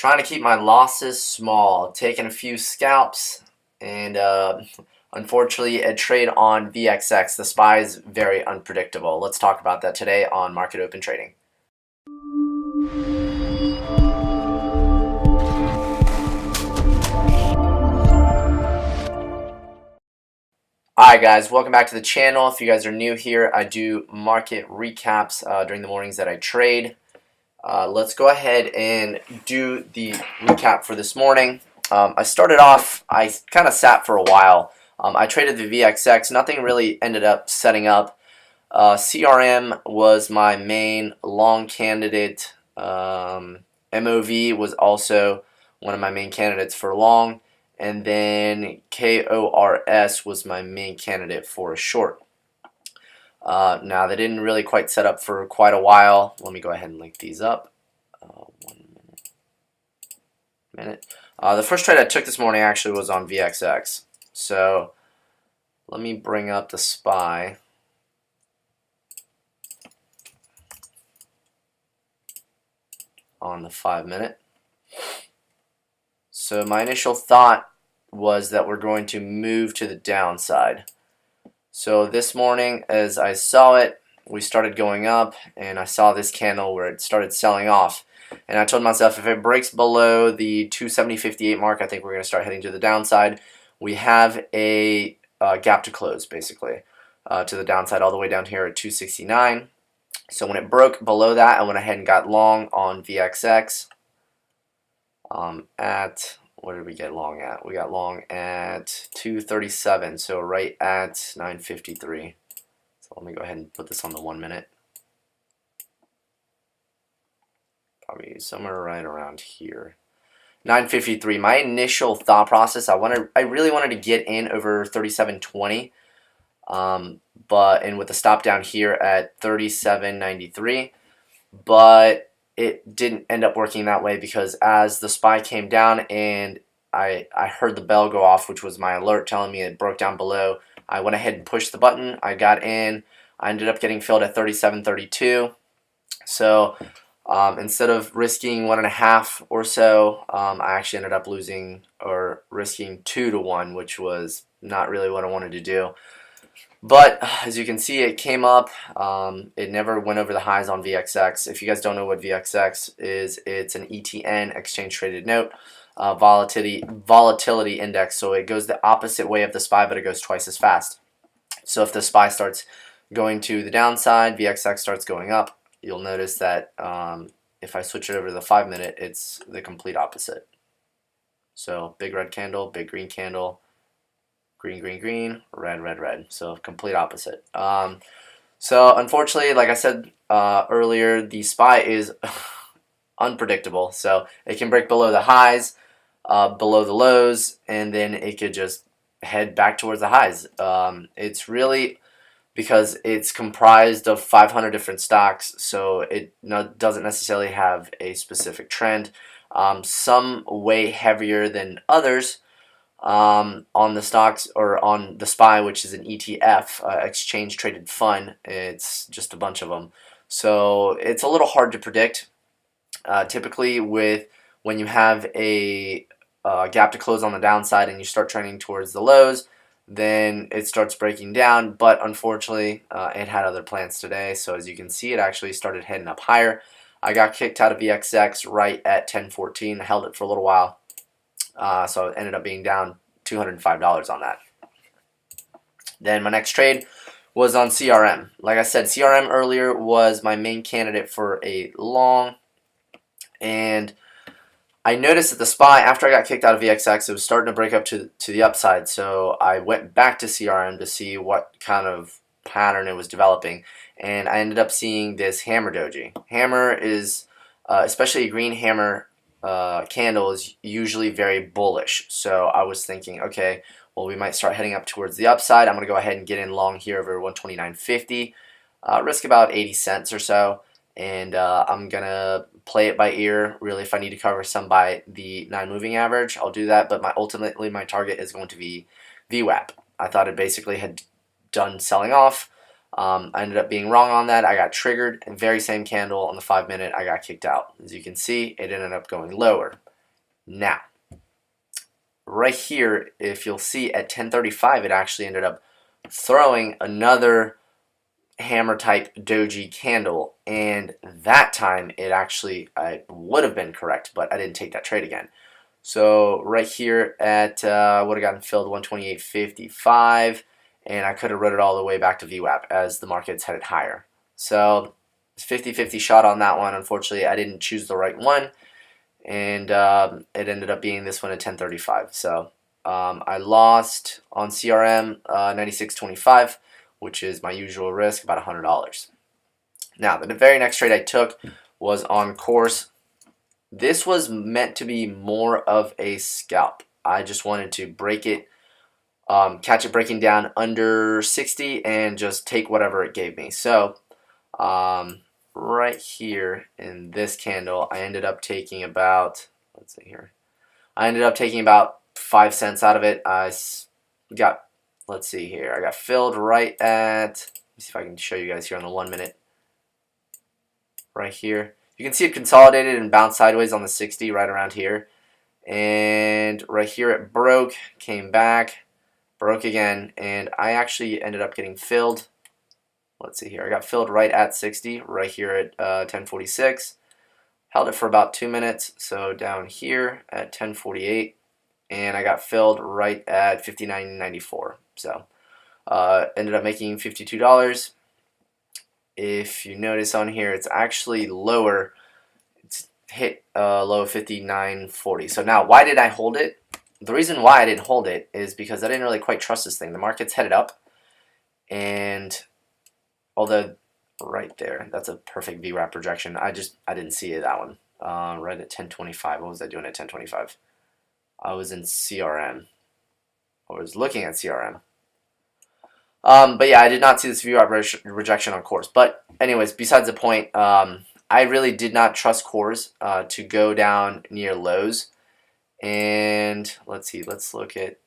Trying to keep my losses small, taking a few scalps, and unfortunately, a trade on VXX. The SPY is very unpredictable. Let's talk about that today on Market Open Trading. Alright guys, welcome back to the channel. If you guys are new here, I do market recaps during the mornings that I trade. Let's go ahead and do the recap for this morning. I started off, I kind of sat for a while. I traded the VXX. Nothing really ended up setting up. CRM was my main long candidate. MOV was also one of my main candidates for long. And then KORS was my main candidate for a short. Now, they didn't really quite set up for quite a while. Let me go ahead and link these up. 1 minute. The first trade I took this morning actually was on VXX. So let me bring up the SPY. On the 5 minute. So my initial thought was that we're going to move to the downside. So this morning, as I saw it, we started going up, and I saw this candle where it started selling off. And I told myself, if it breaks below the 270.58 mark, I think we're going to start heading to the downside. We have a gap to close, basically, to the downside all the way down here at 269. So when it broke below that, I went ahead and got long on VXX at, what did we get long at? We got long at 237, so right at 953. So let me go ahead and put this on the 1 minute. Probably somewhere right around here. 953. My initial thought process, I really wanted to get in over 37.20. And with the stop down here at 37.93, but it didn't end up working that way because as the SPY came down and I heard the bell go off, which was my alert telling me it broke down below, I went ahead and pushed the button. I got in. I ended up getting filled at 37.32. So instead of risking 1.5 or so, I actually ended up losing or risking 2 to 1, which was not really what I wanted to do. But as you can see, it came up. It never went over the highs on VXX. If you guys don't know what VXX is, it's an ETN, exchange traded note, volatility index. So it goes the opposite way of the SPY, but it goes twice as fast. So if the SPY starts going to the downside, VXX starts going up. You'll notice that if I switch it over to the 5 minute, it's the complete opposite. So big red candle, big green candle. Green, green, green, red, red, red. So complete opposite. So unfortunately, like I said earlier, the SPY is unpredictable. So it can break below the highs, below the lows, and then it could just head back towards the highs. It's really because it's comprised of 500 different stocks, so it doesn't necessarily have a specific trend. Some way heavier than others. On the stocks or on the SPY, which is an ETF, exchange traded fund. It's just a bunch of them. So it's a little hard to predict. Typically when you have a gap to close on the downside and you start trending towards the lows, then it starts breaking down. But unfortunately, it had other plans today. So as you can see, it actually started heading up higher. I got kicked out of VXX right at 10.14. Held it for a little while. So it ended up being down $205 on that. Then my next trade was on CRM. Like I said, CRM earlier was my main candidate for a long. And I noticed that the SPY, after I got kicked out of VXX, it was starting to break up to the upside. So I went back to CRM to see what kind of pattern it was developing. And I ended up seeing this hammer doji. Hammer is, especially a green hammer, candle is usually very bullish. So I was thinking, okay, well, we might start heading up towards the upside. I'm going to go ahead and get in long here over 129.50, risk about 80 cents or so, and I'm going to play it by ear. Really, if I need to cover some by the 9 moving average, I'll do that, but ultimately my target is going to be VWAP. I thought it basically had done selling off. I ended up being wrong on that. I got triggered, and very same candle on the 5 minute, I got kicked out. As you can see, it ended up going lower. Now, right here, if you'll see at 10:35, it actually ended up throwing another hammer type doji candle, and that time I would have been correct, but I didn't take that trade again. So right here at would have gotten filled 128.55, and I could have rode it all the way back to VWAP as the market's headed higher. So 50-50 shot on that one. Unfortunately, I didn't choose the right one, and it ended up being this one at 10:35. So I lost on CRM 96.25, which is my usual risk, about $100. Now, the very next trade I took was on course. This was meant to be more of a scalp. I just wanted to break it, catch it breaking down under 60, and just take whatever it gave me. So, right here in this candle, I ended up taking about, let's see here, I ended up taking about 5 cents out of it. I got, let's see here, I got filled right at, let me see if I can show you guys here on the 1 minute. Right here. You can see it consolidated and bounced sideways on the 60 right around here. And right here it broke, came back, broke again, and I actually ended up getting filled. Let's see here. I got filled right at 60, right here at 10:46. Held it for about 2 minutes, so down here at 10:48, and I got filled right at 59.94. So ended up making $52. If you notice on here, it's actually lower. It's hit low of 59.40. So now, why did I hold it? The reason why I didn't hold it is because I didn't really quite trust this thing. The market's headed up, and although right there, that's a perfect VWAP projection. I didn't see that one. Right at 10:25. What was I doing at 10:25? I was in CRM. I was looking at CRM. But yeah, I did not see this VWAP rejection on cores. But anyways, besides the point, I really did not trust cores to go down near lows. And let's see, let's look at,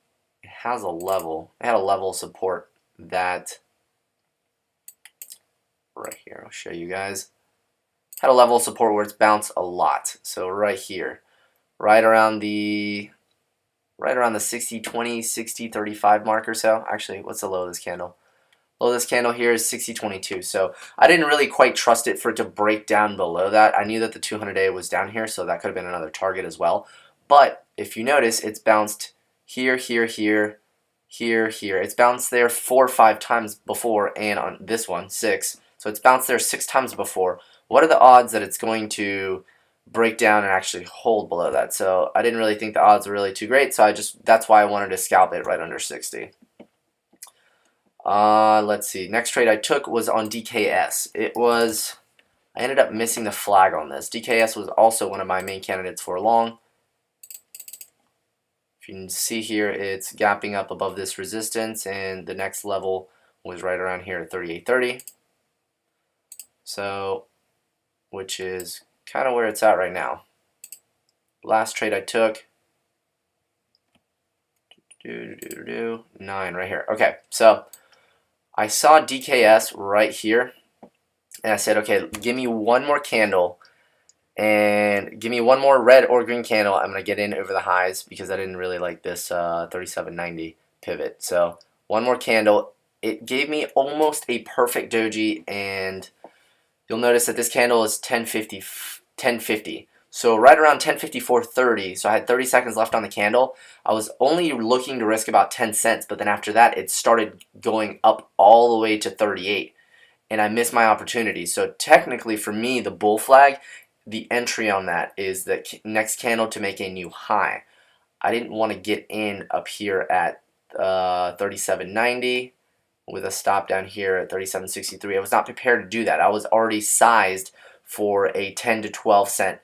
it has a level. It had a level of support that, right here, I'll show you guys. Had a level of support where it's bounced a lot. So right here, right around the 60-20, 60-35 mark or so. Actually, what's the low of this candle? Low of this candle here is 60.22. So I didn't really quite trust it for it to break down below that. I knew that the 200-day was down here, so that could have been another target as well. But if you notice, it's bounced here, here, here, here, here. It's bounced there 4 or 5 times before, and on this one, 6. So it's bounced there 6 times before. What are the odds that it's going to break down and actually hold below that? So I didn't really think the odds were really too great, so that's why I wanted to scalp it right under 60. Let's see. Next trade I took was on DKS. I ended up missing the flag on this. DKS was also one of my main candidates for long. If you can see here, it's gapping up above this resistance, and the next level was right around here at 38.30. So, which is kind of where it's at right now. Last trade I took, 9 right here. Okay, so I saw DKS right here, and I said, okay, give me one more candle, and give me one more red or green candle. I'm going to get in over the highs because I didn't really like this 37.90 pivot. So one more candle. It gave me almost a perfect doji, and you'll notice that this candle is 10.50. So right around 10:54.30, so I had 30 seconds left on the candle. I was only looking to risk about 10 cents, but then after that, it started going up all the way to 38, and I missed my opportunity. So technically, for me, the bull flag, the entry on that is the next candle to make a new high. I didn't want to get in up here at 37.90 with a stop down here at 37.63. I was not prepared to do that. I was already sized for a 10 to 12 cent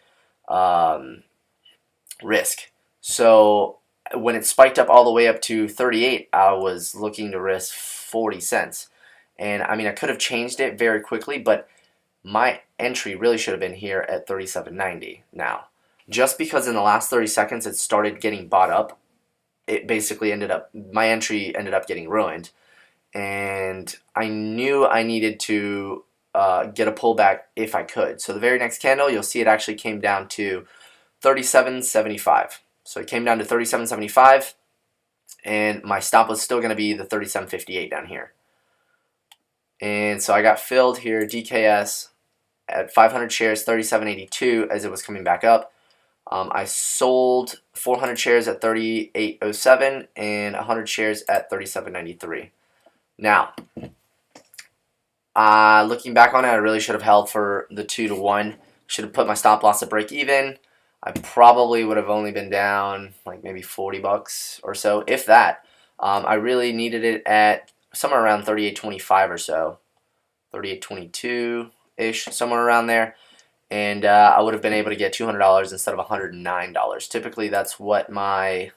risk. So when it spiked up all the way up to 38, I was looking to risk 40 cents. And I mean, I could have changed it very quickly, but my entry really should have been here at 37.90 now. Just because in the last 30 seconds it started getting bought up, it basically my entry ended up getting ruined. And I knew I needed to get a pullback if I could. So the very next candle, you'll see it actually came down to 37.75. So it came down to 37.75, and my stop was still going to be the 37.58 down here. And so I got filled here, DKS, at 500 shares, 37.82 as it was coming back up. I sold 400 shares at 38.07 and 100 shares at 37.93. Now, looking back on it, I really should have held for the 2 to 1. Should have put my stop loss at break even. I probably would have only been down like maybe $40 or so, if that. I really needed it at somewhere around 38.25 or so, 38.22-ish, somewhere around there. And I would have been able to get $200 instead of $109. Typically, that's what my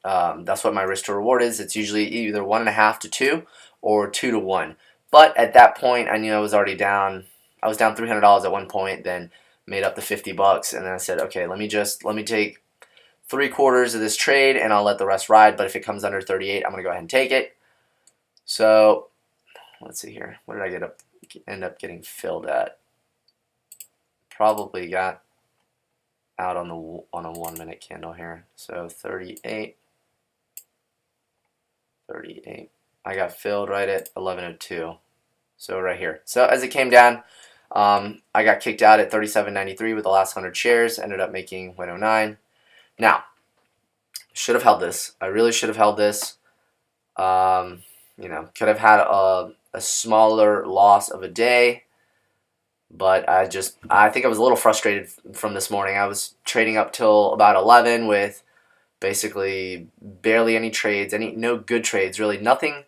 risk to reward is. It's usually either 1.5 to 2 or 2 to 1. But at that point, I knew I was already down. I was down $300 at one point, then made up the $50, and then I said, okay, let me take 3/4 of this trade, and I'll let the rest ride. But if it comes under 38, I'm gonna go ahead and take it. So let's see here. What did I end up getting filled at? Probably got out on a 1 minute candle here. So 38. I got filled right at 11.02. So right here. So as it came down, I got kicked out at 37.93 with the last 100 shares. Ended up making 109. Now, should have held this. I really should have held this. Could have had a smaller loss of a day. But I think I was a little frustrated from this morning. I was trading up till about 11 with basically barely any trades, no good trades, really nothing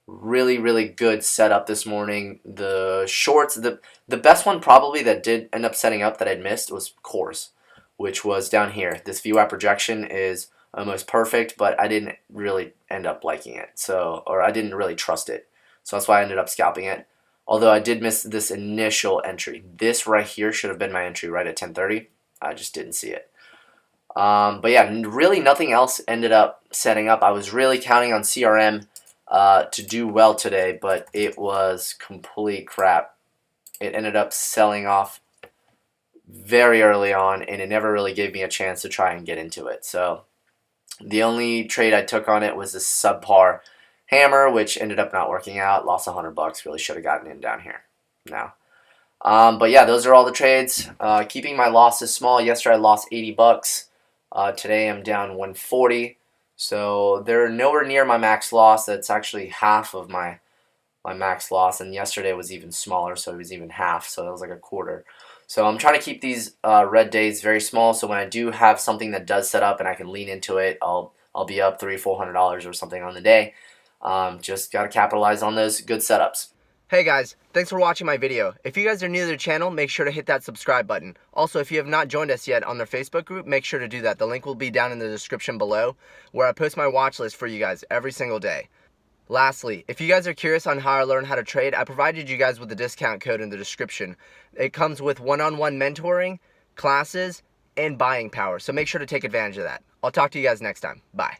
really good set up this morning. The shorts, the best one probably that did end up setting up that I'd missed was Coors, which was down here. This VWAP projection is almost perfect, but I didn't really end up liking it. Or I didn't really trust it. So that's why I ended up scalping it. Although I did miss this initial entry. This right here should have been my entry right at 10:30. I just didn't see it. But yeah, really nothing else ended up setting up. I was really counting on CRM to do well today, but it was complete crap. It ended up selling off very early on, and it never really gave me a chance to try and get into it. So the only trade I took on it was this subpar hammer, which ended up not working out. Lost $100. Really should have gotten in down here now. But yeah, those are all the trades. Keeping my losses small. Yesterday I lost $80. Today I'm down 140. So they're nowhere near my max loss. That's actually half of my max loss. And yesterday was even smaller, so it was even half. So that was like a quarter. So I'm trying to keep these red days very small. So when I do have something that does set up and I can lean into it, I'll be up $300-400 or something on the day. Just got to capitalize on those good setups. Hey guys, thanks for watching my video. If you guys are new to the channel, make sure to hit that subscribe button. Also, if you have not joined us yet on their Facebook group, make sure to do that. The link will be down in the description below, where I post my watch list for you guys every single day. Lastly, if you guys are curious on how I learn how to trade, I provided you guys with a discount code in the description. It comes with one-on-one mentoring, classes, and buying power, so make sure to take advantage of that. I'll talk to you guys next time. Bye.